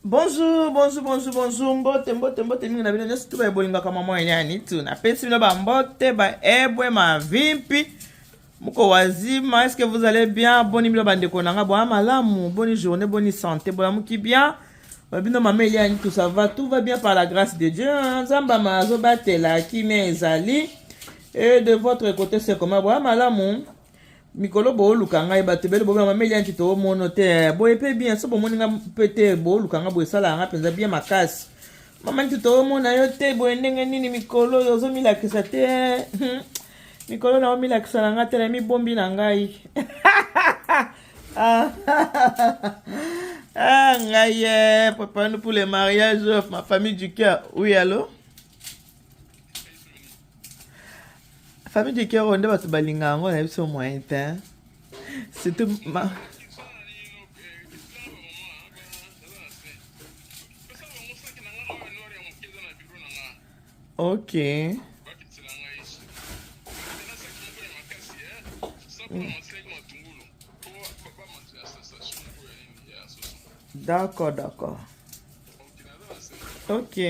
Bonjour, bonjour, bonjour, bonjour. Mbote mingi na bino nyonso tu baebolinga kama mwa yani tu. Napesi bino ba mbote ba ebwe ma vimpi. Muko wazima, est-ce que vous allez bien? Boni bino bandeko nanga bo malamu, bonne journée, bonne santé, bola muki bien. Babino mama Eliane, tout ça va, tout va bien par la grâce de Dieu. Nzamba mazo batela kime ezali. Et de votre côté c'est comment bo malamu? Mikolo bo lukanga ibatebele bo mama Eliane tito mono te bo epe bien so bo moninga pete bo lukanga bo esala nga penza bien makasi. Mama tito mona yo te bo ndenge nini mikolo yo zo milakisa te. Mikolo na milakisa nga te na mi bombi na ngai. Ah ngai papa nous pour le mariage of ma famille du cœur. Oui allô? Famille du cœur, on doit se balinga, on a eu son moyen. C'est tout. Ok. D'accord, d'accord. Ok.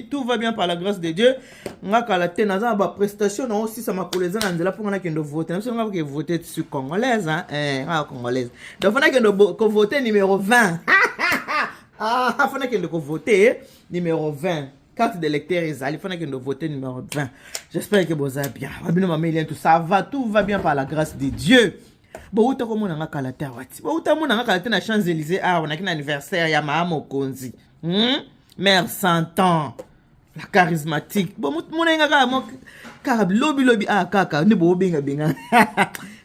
Tout va bien par la grâce de Dieu. Ngaka la tenaza ba prestation na aussi ça m'a collègue na nzela pour na kendo voter. Même si on va voter sur congolaise congolaise. Donc on a que voter numéro 20. On a que voter numéro 20. Carte d'électeur il faut que voter numéro 20. J'espère que vous allez bien. Tout ça va, tout va bien par la grâce de Dieu. Bon, uta ko mona ngaka la tawati. Bon, uta mona ngaka la na Champs-Élysées on a un anniversaire ya Mahama Konzi. Mère 100 ans. La charismatique. Bon, mona ngaka mo car lobby kaka ni bo benga.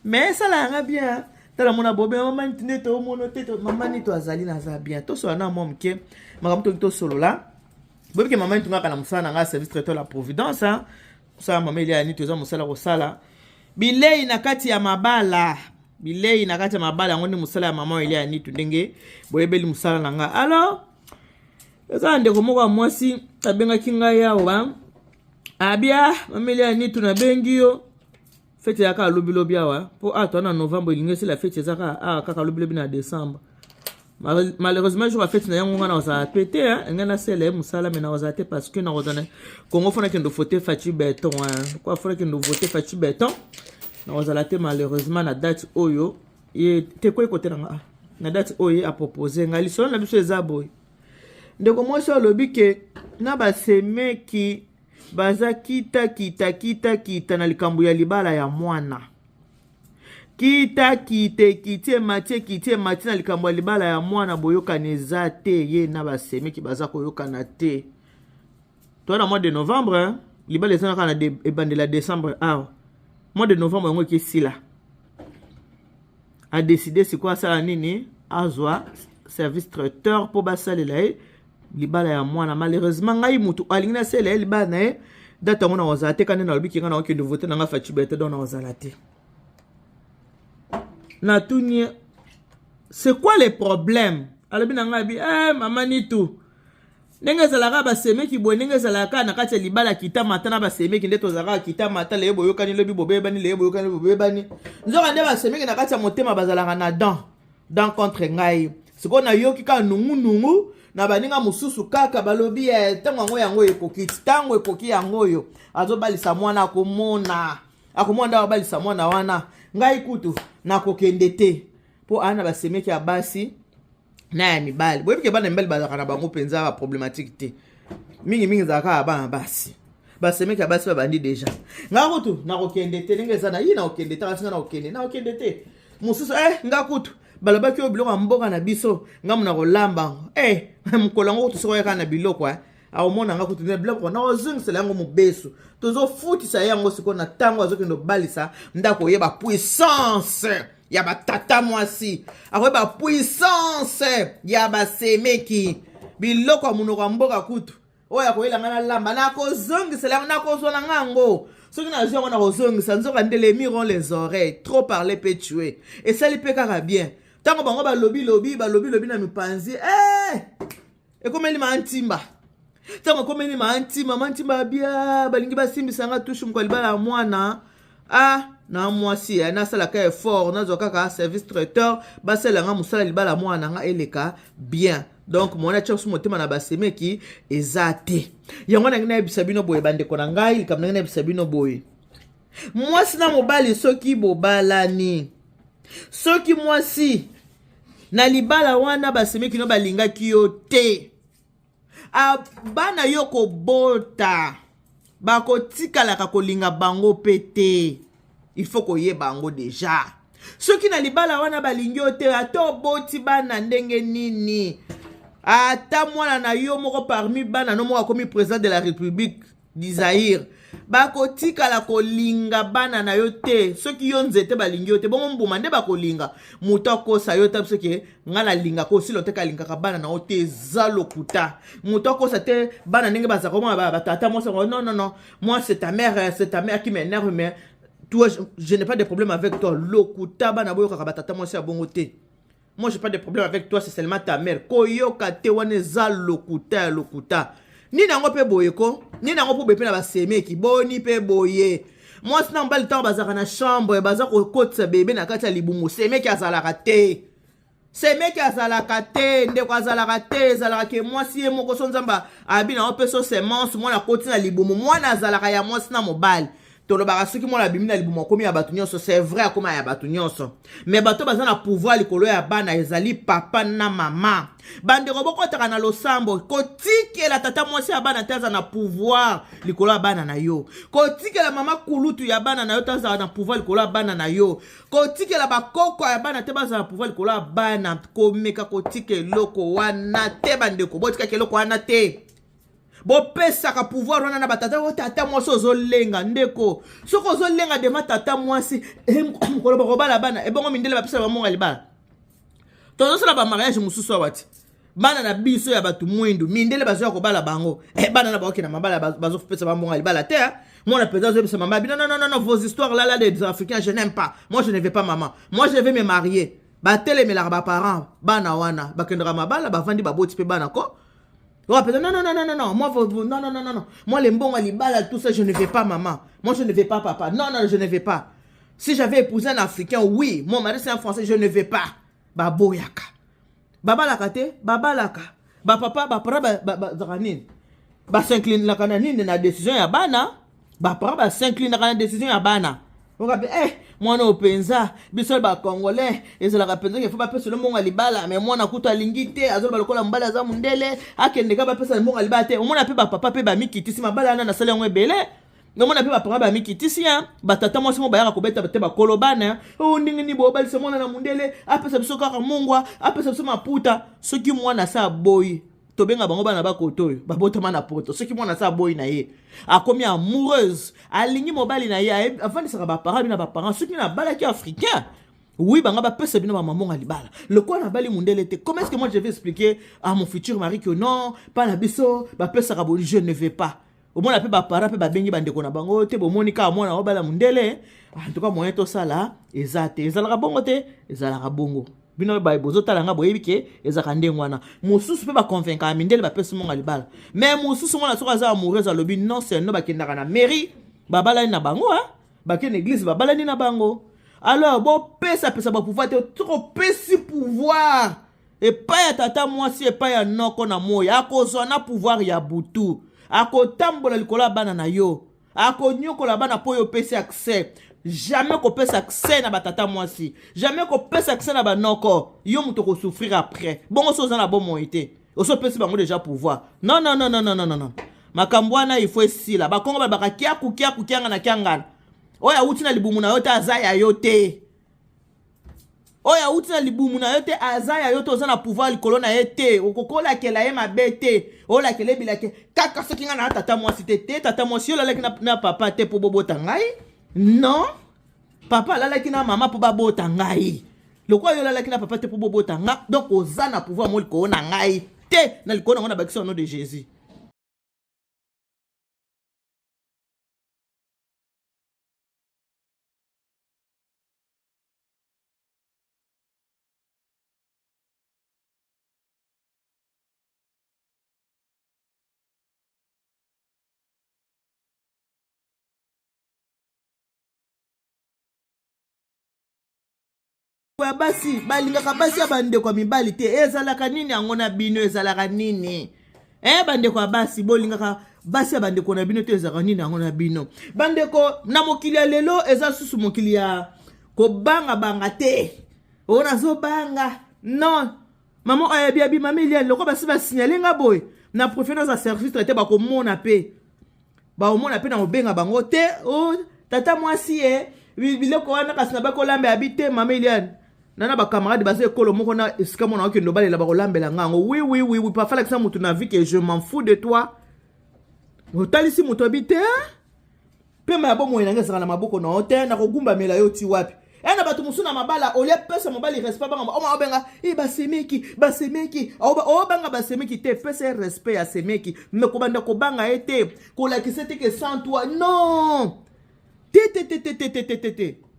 Mais ça la bien. Tala mona bobe maman nteto mono teto maman ni to azali na za bien. To so na mom ke makamto to solo la. Bobe ke maman tunga kana musana nga service traiteur la Providence ça maman ili ani toza musala ko sala. Bilei na kati ya mabala. Bilei na kati ya mabala ngoni musala ya maman ili ani tundenge boyebeli musala nanga. Alors eza ndeko moko mwasi abenga kinga yawa. Abia maman ili ani tunabengi yo. Fête ya ka lobi awa po atona novembre ilingesi la fête za ka lobi na décembre. Malheureusement je vais fête na yango ngana oza pété ngana sele musala mena oza te parce que na ozana Congo fona kendo voter Fachi Beton quoi fona kendo voter Fachi Beton na oza te malheureusement na date oyo et te ko côté na date oyo a proposer ngali so na biso ezaboy ndeko moi so lobi ke na ba semeki baza kita na likambo ya libala ya mwana kite mati na likambo ya libala ya mwana boyoka neza te ye na basemeki baza koyoka na te to na mois de novembre libala ezana kana de ebandela décembre mois de novembre yango kesila a décidé c'est quoi ça nini azwa service traiteur pour basalela libala ya mwana malheureusement ngai mutu alingina sele libala na data ngona wazate kana na lobiki ngana okende voter na nga Fachi Beton dans na wazala te. Natuni, c'est quoi les problèmes? Alors bien ngabi, maman ni tout. Nenga zalaka ba semeki boy nenga zalaka na kati libala kita matana ba semeki ndeto zalaka kita mata le boyo kani lobi bobeba ni le boyo kani bobeba ni. Nzoka nde ba semeki na kati motema bazalaka na dans contre ngai. Siko na yoki ka nungu na baninga mususu kaka balobi tango ngo yango ekoki tango ekoki yango yo. Azo balisa mwana akomona balisa mwana wana. Ngai kutu na kokende te po ana basemeki ya basi na ya mibali boyebi ke bana mibali bazaka na bango penza ba problématique te mingi zaka bana basi basemeki ya basi babandi deja nga kutu na kokende te ndenge eza na yi na kokende te kasi nga na kokende te mosusu nga kutu balobaki oyo biloko ya mboka na biso ngamu na kolamba mokolo yango tosokoyaka na biloko aomona nga kutu biloko na ozongisela yango mobesu tozofutisa yango sikoyo na ntango azokende obalisa ndako oyeba puissance ya batata mwasi akoyeba puissance ya basemeki biloko ya monoko ya mboka kutu oyo akoyelanga na lamba nakozongisela yango nakozwa na ngango soki na yango nakozongisa nzoka nde les murs ont les oreilles trop parler peut tuer esali mpe kaka bien ntango bango balobi na mipanzi ekomeli mantimba ntango ekomeli mantimba bia balingi basimbisanga tushe mokwa libala ya mwana na mwasi nasalaka effort nazwa kaka service traiteur basalanga mosala libala ya mwana nga eleka bien donc mwana tia motema na basemeki eza te yango nangi nayebisa bino boye bandeko na ngai likambo nangi nayebisa bino boye mwasi na mobali soki bobalani soki mwasi na libala wana basemeki no balingaki yo te bana yo kobota bakotikalaka kolinga bango pe te il faut koyeba bango deja soki na libala wana balingi yo te ata oboti bana ndenge nini ata mwana na yo moko parmi bana no moko akomi président de la république d'Isaïr bakotikala kolinga bana na yo te soki yo nzete balingi yo te bongo mbuma nde bakolinga moto akosa yo te soki nga nalinga ko silo te kalingaka bana na yo te eza lokuta moto akosa te bana ndenge bazaka komona batata mwasi non moi c'est ta mère qui m'énerve mais toi je n'ai pas de problème avec toi lokuta bana boyokaka batata mwasi ya bongo te. Moi, je n'ai pas de problème avec toi, c'est seulement ta mère. Koyoka te wane za lokuta. Ni nango pe boye ko, ni nango po bepe na basemeki, boni pe boye. Moi, si nan bali temps bazaka na chambre, bazaka ko kotsa bébé na kati ya libumu, semeki azalaka te. Semeki azalaka te, ndeko azalaka te, azalaka ke mwasi ye moko so nzamba abi na opeso semence, mwana koti na libumu, mwana azalaka ya mwasi na mobali. Tolobaka soki mwana bimi na libumu akomi ya bato nyonso, c'est vrai akoma ya bato nyonso. Mais bato baza na pouvoir likolo ya bana ezali papa na mama. Bandeko bokotaka na losambo, kotikela tata mwasi ya bana taza na pouvoir likolo ya bana na yo. Kotikela mama kulutu ya bana na yo taza na pouvoir likolo ya bana na yo. Kotikela bakoko ya bana te baza na pouvoir likolo ya bana. Komeka kotike loko wana te bandeko, botika keloko wana te. Bopesaka pouvoir wana na batata o tata mwasi ozolenga ndeko soko ozolenga dema tata mwasi koloba kobala bana ebongo mindele bapesa bamonga libala tozosala ba mariage mususu awati bana na biso ya batu mwindu mindele bazoya kobala bango bana na baoki na mabala bazofupesa bamonga libala te moi la pédale je maman non vos histoires là des africains je n'aime pas moi je ne vais pas maman moi je vais me marier batele me la ba parents bana wana bakendra mabala bavandi baboti pe bana ko. Non, moi les bons à l'ibala, tout ça, je ne vais pas, maman. Moi, je ne vais pas, papa. Non, je ne vais pas. Si j'avais épousé un Africain, oui. Mon mari, c'est un Français, je ne vais pas. Babo yaka. Baba lakate, baba laka. Ba papa, ba para, ba zaranin. Ba s'incline la kananine na décision ya bana. Ba para, ba s'incline la décision ya bana. On va moi no penza bisol ba congolais ezala ka penza ke fa ba pesa le monga libala mais moi na kuta lingite azol ba lokola mbala za mundele akende ka ba pesa le monga libala te o mona pe ba papa pe ba mikitisi mabala na sala ngwe bele no mona pe ba papa ba mikitisi ya batata mo simo ba ya ko beta te ba kolobana o ndingi ni bo balisa mona na mundele apesa biso ka mongwa apesa biso maputa soki mwana sa boy tobenga bango bana bakoto babotama na poto soki mwana sa boy na ye akomi amoureuse alingi mobali na ye avant de saka ba parents bina ba parents soki na bala ki africain oui banga ba pesa bina ba maman libala le quoi na bali mundele te. Comment est-ce que moi je vais expliquer à mon futur mari que non pas na biso ba pesa ka je ne vais pas au moins la pe ba parents pe ba bengi bande ko na bango te bo monika mwana o bala mundele en tout cas moyen to sala ezate ezala bongo te ezala bongo bino ba bozo talanga boyebi ke ezaka ndengwana mususu pe ba convaincre mindele ba pesa monga libala mais mususu mona soka za amoureuse alobi non c'est no ba kendaka na mairie babala na bango ba ke l'église babala ni na bango alors bo pesa ba pouvoir te trop pesi pouvoir et pas ya tata mwasi et pas ya noko na moya akozwa na pouvoir ya butu akotambola likola bana na yo akonyokola bana po yo pesi accès. Jamais qu'on peut s'accès na batata mwasi. Jamais qu'on peut s'accès na banoko. Yo muto ko souffrir après. Bon on na bon moité. Oso peut bango déjà pouvoir. Non. Makambwana il faut ici là. Ba kongo ba kia kukianga na kiangana. Oya uti na libumu na yo ta za ya yo te. oya uti na libumu na yo te aza ya yo te oza na pouvoir likolo na ye te okokolakela ye mabe te olakela ebilake kaka soki nga na tata mwasi te tata mwasi yo olalaki na papa te mpo bobota ngai non papa alalaki na mama mpo babota ngai lokola yo olalaki na papa te mpo bobota nga donc oza na pouvoir mo likolo na ngai te na likolo na ngo na bakisa au nom de Jésus. Ya basi balingaka basi ya bandeko ya mibali te ezalaka nini yango na bino ezalaka nini bandeko ya basi bolingaka basi ya bandeko na bino te ezalaka nini yango na bino bandeko na mokili ya lelo eza susu mokili ya kobanga banga te nazobanga non mama oyebi abi mama Eliane loko basi basignale nga boye na professeur za service traité bakomona pe na mobenga bango te tata mwasi biloko wana kasi na bakolamba abi te mama Eliane nana ba camarade base ekolo moko na esika mona okendo balela bakolambela ngango oui pas fala que ça mutu na vie que je m'en fous de toi otalisi mutu habite pe ma bo moyena ngesa na maboko na hotel na kogumba mela yo ti wapi na batu musu na mabala olie pesa mobali respect banga o ma obenga basemeki o banga basemeki te pesa respect ya semeki me ko banda ko banga ete ko la ki c'était que sans toi non te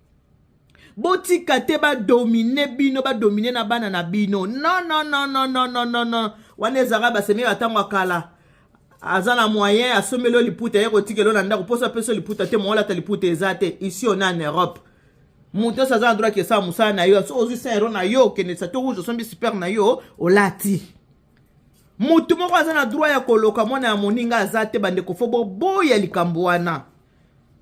botika te ba dominer bino ba dominer na bana na bino non wana ezaka basemi batango kala azana moyen asomelo liputa ye kotikelo na ndako posa peso liputa te mola ta liputa ezate ici on est en Europe monto sa za droit que ça musa na yo so ozu saint na yo kene sa to rouge sombi super na yo olati mutu moko azana droit ya koloka mwana ya moninga azate bande ko fo boya likambo wana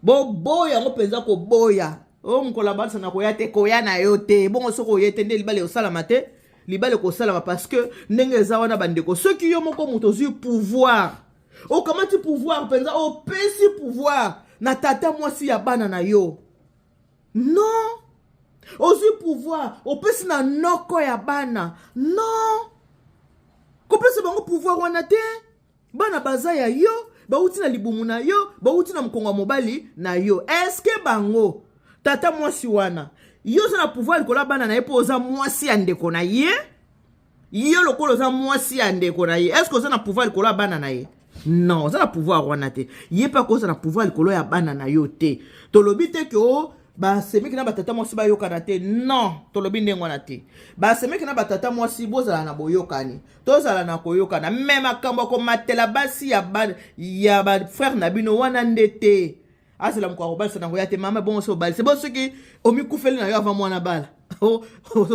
boya ngo penza ko boya mkola balsa na koya te koya na yo te bongo soko yete nde libale osalama te libale ko salama parce que ndenge eza wana bandeko soki yo moko moto zu pouvoir okamati pouvoir penza pesi pouvoir na tata mwasi ya bana na yo non ozu pouvoir opesi na noko ya bana non kopesi bango pouvoir wana te bana baza ya yo bauti na libumu na yo bauti na mkongo mobali na yo eske bango tata mwasi wana yo za na pouvoir likola bana na ye po oza mwasi ya ndeko na ye yo lokolo oza mwasi ya ndeko na ye eske oza na pouvoir likola bana na ye non oza na pouvoir wana te ye pa koza na pouvoir likolo ya bana na yo te tolobi te ke basemeki na batata mwasi bayokana te non tolobi ndenge wana te basemeki na batata mwasi bozala na boyokani tozala na koyokana me makambo akomatela basi ya bafrère na bino wana nde te asala mko akobalisa nango ya te mama bon so balise bon soki omikufeli na yo avant mwana bala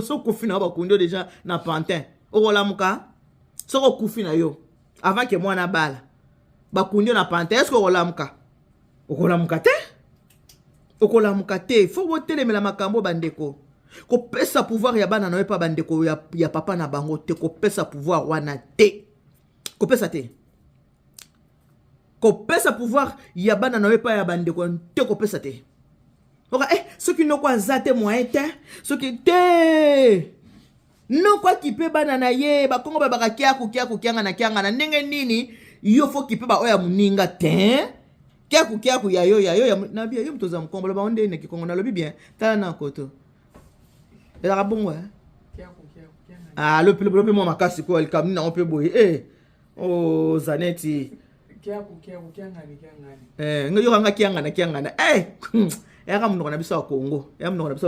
so kufi na bakundi déjà na pantin okolamuka soko kufi na yo avant que mwana bala bakundi na pantin est-ce que okolamuka te faut botelemela makambo bandeko kopesa pouvoir ya bana na yo pa bandeko ya papa na bango te kopesa pouvoir wana te kopesa te kopesa pouvoir ya bana na yo pa ya bandeko te kopesa te oka soki noko azate moyen te soki te noko akipe bana na ye bakongo babaka kianga na ndenge nini yo fo kipe ba oya muninga te kiaku ya yo na bia yo mtoza mkombo ba onde ne kikongo na lobi bien tala na koto ela kabongwa kiaku le mo makasi ko el kamni na on pe boye zaneti kiaku kiangani yo hanga kiangana yaka munoko na biso wa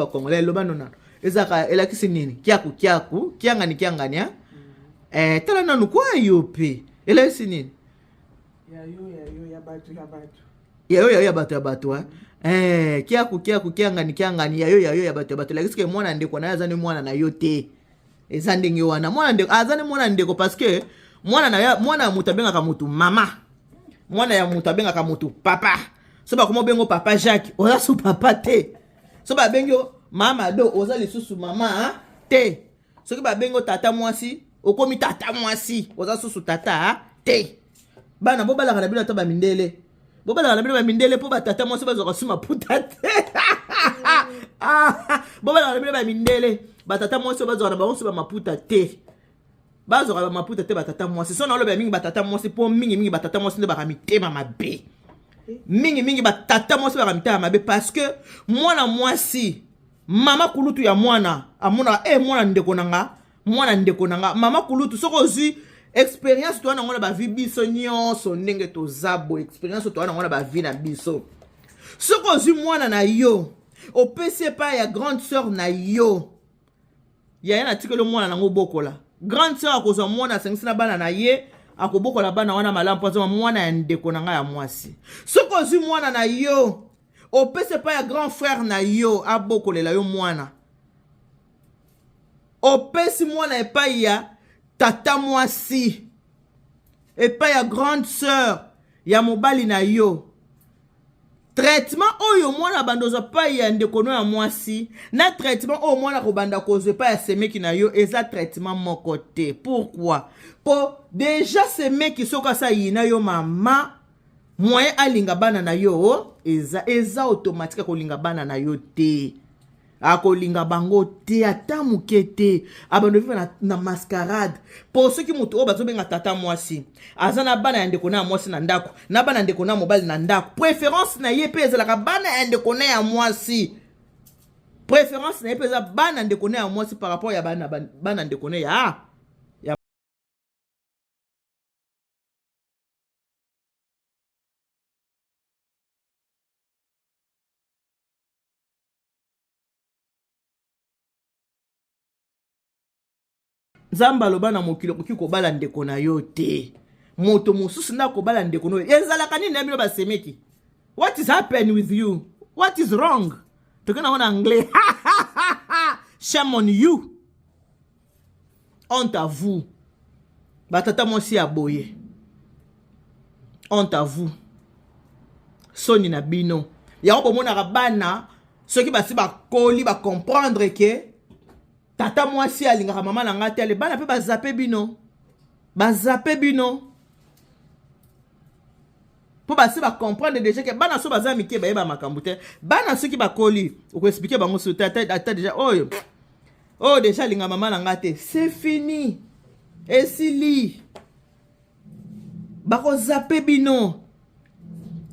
Kongo lelo banona ezaka elakisi nini kiaku kiangani tala nanu kwa yo pe elakisi nini ya bato kiaku kiangani ya bato lakisi ke mwana ndeko na azani mwana na yo te eza ndenge wana mwana ndeko azani mwana ndeko parce que mwana mutu abengaka mutu mama mwana ya mutu abengaka mutu papa so ba komo bengo papa Jacques oza su papa te so ba bengo mama do oza lisusu mama te soki ba bengo tata mwasi okomi tata mwasi oza susu tata te bana bo balaka na bino to ba mindele po ba tata mwasi bazo kasuma puta te Ah, bon ba na mindele batata mwasi bazwa na bango so ba maputa te. Bazwa ba maputa te batata mwasi. So na lo ba mingi batata mwasi po mingi batata mwasi nde ba mitema mabe. Mingi batata mwasi ba mitema mabe parce que mwana mwasi mama kulutu ya mwana amona mwana ndeko nanga mama kulutu soko zi experience to na ngona ba vi biso nyonso ndenge to zabo experience to na ngona ba vi na biso soko zi mwana na yo opese pa ya grande sœur na yo ya na tikelo mwana nango bokola grande sœur akozwa mwana sengisi na bana na ye akobokola bana wana malampo azoma mwana ya ndeko nanga ya mwasi soko zi mwana na yo opese pa ya grand frère na yo abokolela yo mwana opesi mwana epai ya tata mwasi epai ya grande sœur ya mobali na yo traitement oyo mwana bandoza pai ya ndekono ya mwasi na traitement oyo mwana kobanda kozwe pa ya semeki na yo eza traitement moko te. Pourquoi? Po déjà semeki soka sa yina yo mama moyen alinga bana na yo eza automatique kolinga bana na yo te. Akolinga bango te ata muke te abando viva na mascarade pour ceux qui mutu oba zobenga tata mwasi azana bana ya ndeko na mwasi na ndako na bana ndeko na mobali na ndako préférence na ye pe ezalaka bana ya ndeko na ya mwasi préférence na ye pe eza bana ndeko na ya mwasi par rapport ya bana ndeko na ya Zamba loba na mokilo koki kobala ndeko na yo te. Moto mosusu na kobala ndeko no. Ezalaka nini na bino ba semeki? What is happening with you? What is wrong? Tokena wana anglais. Shame on you. Honte à vous. Batata mwasi aboye. Honte à vous. Soni na bino. Ya ko mona bana soki basi ba koli ba comprendre que tata mwasi alingaka mama na ngati ale bana pe bazape bino po basi ba comprendre déjà que bana so baza mike ba yeba makambo te bana soki bakoli oko expliquer bango so tata déjà oyo déjà alinga mama na ngati c'est fini esili bako zape bino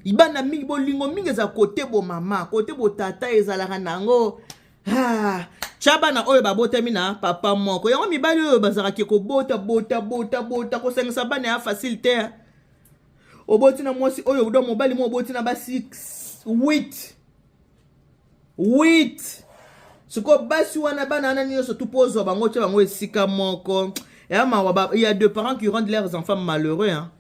ibana mingi bolingo mingi za côté bo mama côté bo tata ezalaka nango chaba na oyo babotami na papa moko yango mibali oyo bazalaki kobota ko sengisa bana ya facilité oboti na mwasi oyo udo mobali mo oboti na ba 8 siko basi wana bana nani nyonso tupozwa bango tia bango esika moko ya mawa il y a deux parents qui rendent leurs enfants malheureux hein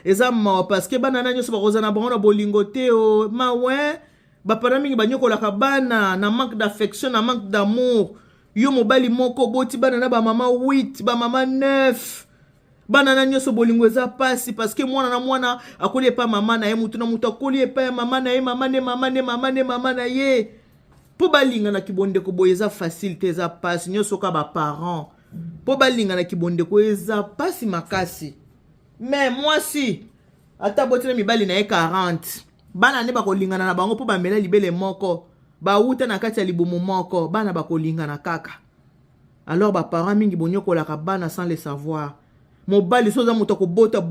eza mawa parce que bana nani nyonso bakozana bango na bolingo te o mawe bapana mingi banyokolaka bana na manque d'affection na manque d'amour yo mobali moko boti bana na ba mama 8 ba mama 9 bana na nyoso bolingo eza pasi parce que mwana akoli pa mama na ye mutu na mutu akoli pa mama na ye mama na ye po balinga na kibonde ko boyeza facilité eza pasi nyoso ka ba parents po balinga na kibonde ko eza pasi makasi mais moi si ata boti na mibali na ye 40 bana ne bakolingana na bango po bamela libele moko ba uta na kati ya libumu moko bana bakolingana kaka alors ba parents mingi bonyokolaka bana sans le savoir mobali soza moto ko bota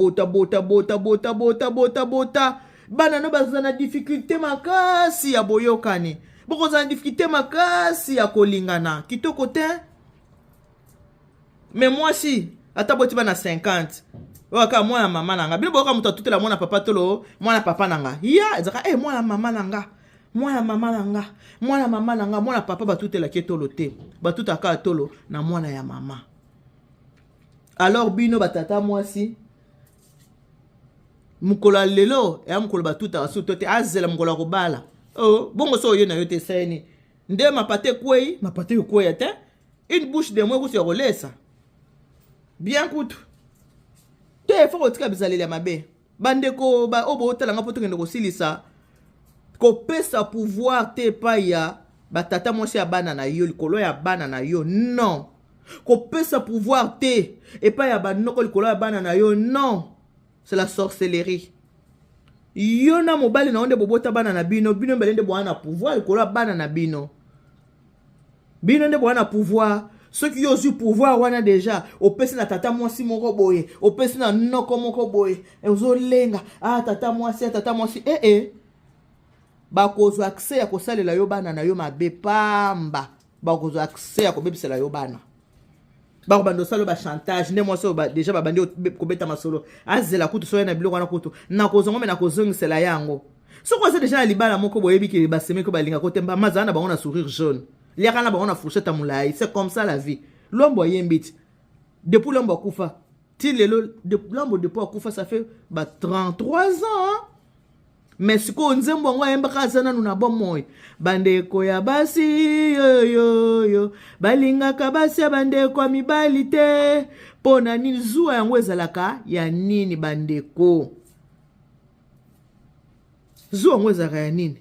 bana no bazana difficulté makasi ya boyokani boko za difficulté makasi ya kolingana kitoko te mais moi si ata boti bana 50 waka mwana mama nanga bino boka mutu tutela mwana papa tolo mwana papa nanga ya ezaka mwana mama nanga mwana papa batutela ke tolo te batutaka tolo na mwana ya mama alors bino batata mwasi mukolo lelo ya mukolo batuta asuto te azela mukolo kobala bongo so yo na yo te seni nde mapate kwei te une bouche de moi kusi rolesa bien kutu te faut tika bizaleli ya mabe bandeko ba obo otalanga poto kende kosilisa kopesa pouvoir te pa ya batata mwasi ya bana na yo likolo ya bana na yo non kopesa pouvoir te et pa ya banoko likolo ya bana na yo non c'est la sorcellerie yo na mobali na onde bobota bana na bino belende bwana pouvoir likolo ya bana na bino bino nde bwana pouvoir ceux qui ont eu pouvoir wana déjà opesi na tata mwasi moko boye opesi na noko moko boye ozolenga tata mwasi bakozwa accès ya kosalela yo bana na yo mabe pamba bakozwa accès ya kobebisela yo bana bakobanda osala ba chantage nde mwasi oyo déjà babandi kobeta masolo azela kutu soya na biloko wana kutu nakozongo me nakozongisela yango soko oza déjà na libala moko boyebi ke basemeki balinga kote mazala na bango na sourire jaune liaka na bango na fourchette amulai c'est comme ça la vie l'homme ayembi ti depuis l'homme akufa ti lelo l'homme depuis akufa ça fait 33 ans mais siko nzembo ngo ayembaka azana nuna bomoi bandeko ya basi yo balingaka basi ya bandeko ya mibali te pona nini zuwa yango ezalaka ya nini bandeko zuwa yango ezalaka ya nini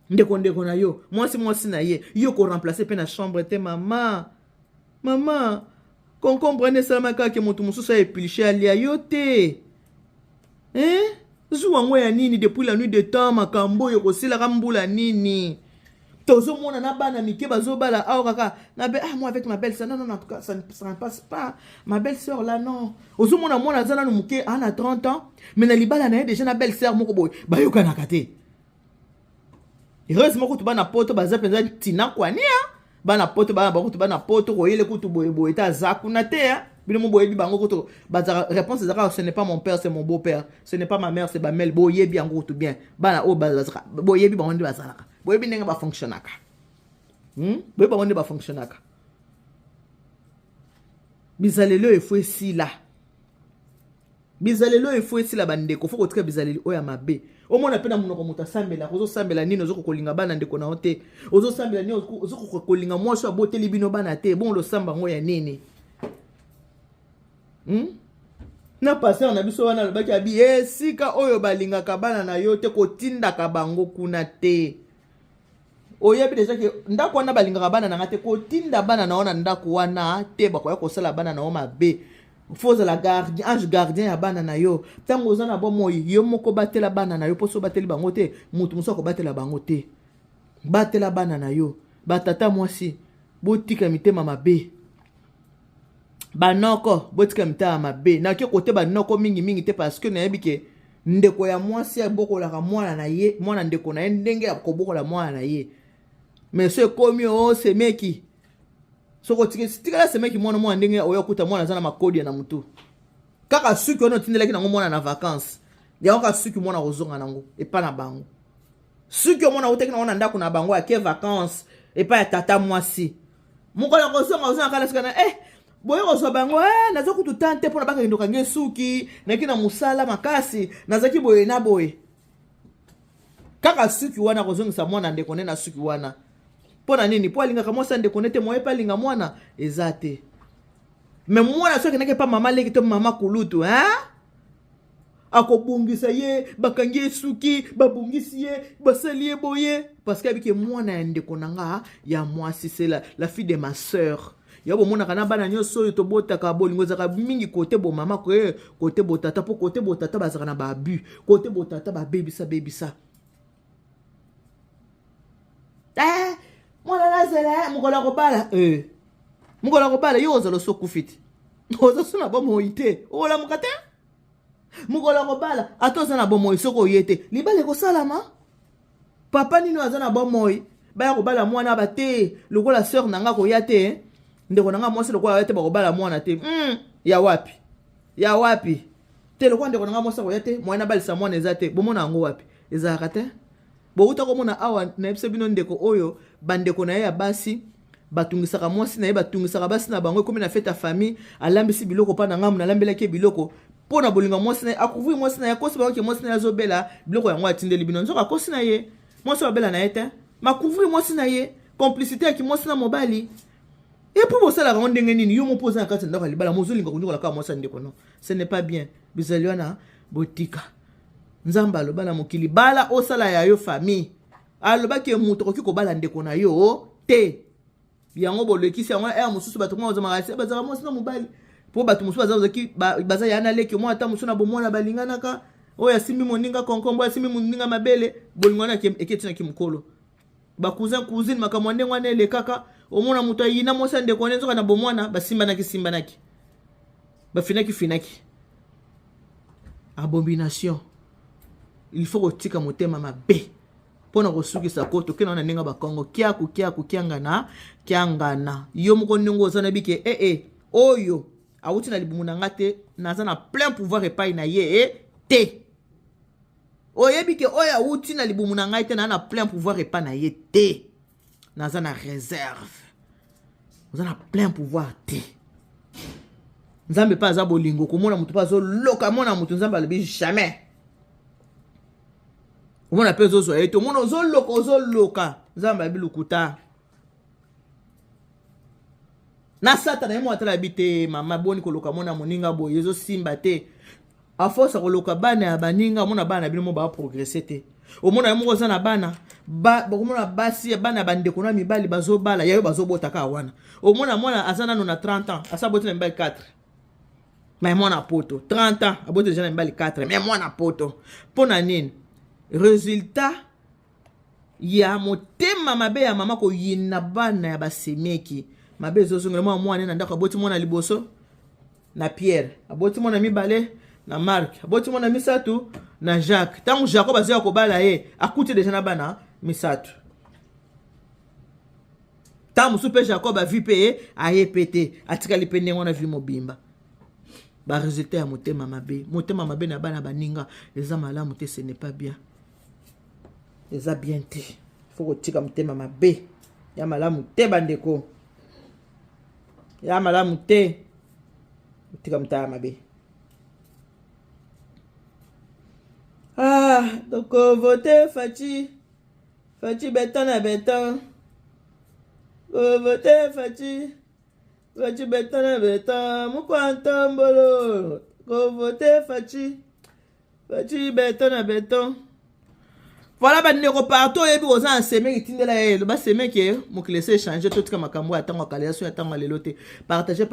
ndeko na yo mwasi na ye yo ko remplacer pe na chambre te mama kon comprendre seulement que mutu mususu epiliche alia yo te zuwa ngo ya nini depuis la nuit de temps makambo yo kosila kambula nini tozo mona na bana mike bazobala kaka na be moi avec ma belle sœur non en tout cas ça ne passe pas ma belle sœur là non ozo mona zana no muke ana 30 ans mais na libala na déjà na belle sœur moko boy ba yo kana kate heureusement que tu bana poto baza penza tina kwania bana poto bana poto koyele kutu boy ta zakuna te bino mo boyebi bango kutu baza réponse ezaka ce n'est pas mon père c'est mon beau-père ce n'est pas ma mère c'est ba mel boyebi yango kutu bien bana o baza boyebi bango ndi bazalaka boyebi ndenge ba fonctionnaka boyebi bango ndi ba fonctionnaka bizalelo efo esila bandeko foko tika bizaleli oya mabe omona pena munoko muta sambela kozo sambela nini ozo kolinga bana ndeko na ote ozo sambela nini ozo kolinga mwasho aboteli bino bana te bon lo samba ngo ya nini na passer na biso wana lobaki abi sika oyo balingaka bana na yo te kotindaka bango kuna te oyebi déjà ke ndako wana balingaka bana na ngate kotinda bana na ona ndako wana te bakoya kosala bana na o mabe faut la gardien ange gardien ya bana na yo tango ozana bomoi yo moko batela bana na yo poso bateli bango te mutu musoko batela bango te batela bana na yo batata mwasi botika mitema mabe banoko botika mitema mabe na ke kote banoko mingi te parce que nayebi ke ndeko ya mwasi ya bokolaka mwana na ye mwana ndeko na ye ndenge ya kobokola mwana na ye mais ce komi semeki soko tikala semeki mwana ndenge oyo kuta mwana zana makodi na mutu kaka suki ono tindelaki nango mwana na vacances ya oka suki mwana kozonga nango epa na bango suki mwana uteki na ona ndako na bango ake vacances epa ya tata mwasi mukola kozonga kala sikana boyo kozwa bango nazo kutu tante pona baka ndoka nge suki nakina musala makasi nazaki boye na boye kaka suki wana kozongisa mwana ndeko na suki wana pona nini po alinga kamosa ndeko nete moye pa linga mwana ezate mais mwana soki nake pa mama leki to mama kulutu akobungisa ye bakangi suki babungisi ye basali ye boye parce que abike mwana ya ndeko nanga ya mwasi c'est la fille de ma sœur yabo mona kana bana nyoso to botaka bolingo zaka mingi kote bo mama ko kote botata po kote botata bazaka na ba bu kote botata ba bebisa mwana lazela mukola kobala mukola kobala yo ozalo sokufiti ozosuna bomo ite ola mukate mukola kobala atoza na bomo isoko yete libale ko salama papa nino azana bomo baya kobala mwana bate lokola sœur nanga ko yate ndeko nanga mwasi lokola yate bakobala mwana te ya wapi te lokola ndeko nanga mwasi ko yate mwana balisa mwana ezate bomona ngo wapi ezaka te bokuta komona awa na ebise bino ndeko oyo bandeko na ye ya basi batungisaka mwasi na ye batungisaka basi na bango komi na feta famille alambisi biloko pa na ngamu na lambelaki biloko pona bolinga mwasi na ye akuvui mwasi na ye kosi bango ke mwasi na ye azobela biloko yango atindeli bino nzoka kosi na ye mwasi babela na ye te makuvui mwasi na ye complicité ya ki mwasi na mobali epo bosalaka ngo ndenge nini yo mopoza na kati ndako libala mozolinga konyokola kaka mwasi ndeko no ce n'est pas bien bizali wana botika nzamba aloba na mokili bala osala ya yo famille alobaki mutu koki kobala ndeko na yo te yango bolekisi yango mosusu bato mwa ozamaka bazaka mwasi na mobali po bato mosusu baza yana leki mwa ata mosusu na bomwana balinganaka oyo asimbi moninga konkombo asimbi moninga mabele bolingwana eketinaki mokolo bakuzin cousine makambo ndenge wana elekaka omona moto ayina mosa ndeko ne nzoka na bomwana basimbanaki bafinaki abomination. Il faut kotika motema mabe pona kosukisa koto kena na ninga bakongo kiangana yo moko ndingo ozana bike oyo awuti na libumu na ngate naza na plein pouvoir epai na ye te. Oyebike oyo awuti na libumu na ngai te na plein pouvoir epai na ye te. Naza na réserve. Oza na plein pouvoir te. Nzambe pa aza bolingo komona mutu pa zo loka mona mutu nzambe alobi jamais. Omona pe zo eto mona ozoloka nzambe abi lukuta. Na satana yemo atala bite mama boni koloka mona moninga boye zo simba te. A force koloka bana ya baninga mona bana bino mo ba progresser te. Omona yemo ko na bana komona basi bana bandeko na mibali bazobala yayo bazobotaka wana. Omona mwana azana no na 30 ans asaboti na mibali 4. Mais mwana poto 30 ans aboti déjà na mibali 4 mais mwana poto pona nini résultat ya motema mabe ya mama ko yina bana ya basemeki mabe zozongela mwana na ndako aboti mwana liboso na Pierre aboti mwana mibale na Marc aboti mwana misatu na Jacques tangu Jacob azia ko bala ye akuti déjà na bana misatu tamu super Jacob a vu payer aye pété atika lipende ngona vi mobimba ba résultat ya motema mabe na bana baninga eza malamu te, ce n'est pas bien. Eza bien te. Faut kotika motema mabe ya malamu te bandeko. Ya malamu te. Kotika motema mabe. Donc voter Fachi béton na béton. Voter Fachi béton na béton. Mukwanto mbolo. Voter Fachi béton na béton. Voilà, bandeko partout yebi oza enseimer itindela ye lo ba semer ke mo laisser changer tout comme makambo atango kalation atango lelote. Partager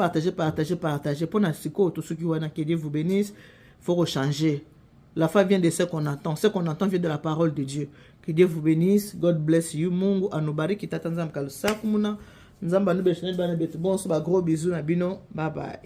pour na siko tout ce qui wana que Dieu vous bénisse. Faut changer. La foi vient de ce qu'on entend. Ce qu'on entend vient de la parole de Dieu. Que Dieu vous bénisse. God bless you. Mungu anubariki tata nzambe kalusaku muna. Nzamba nube chenye bana betu. Bon, so ba gros bisous na bino. Bye bye.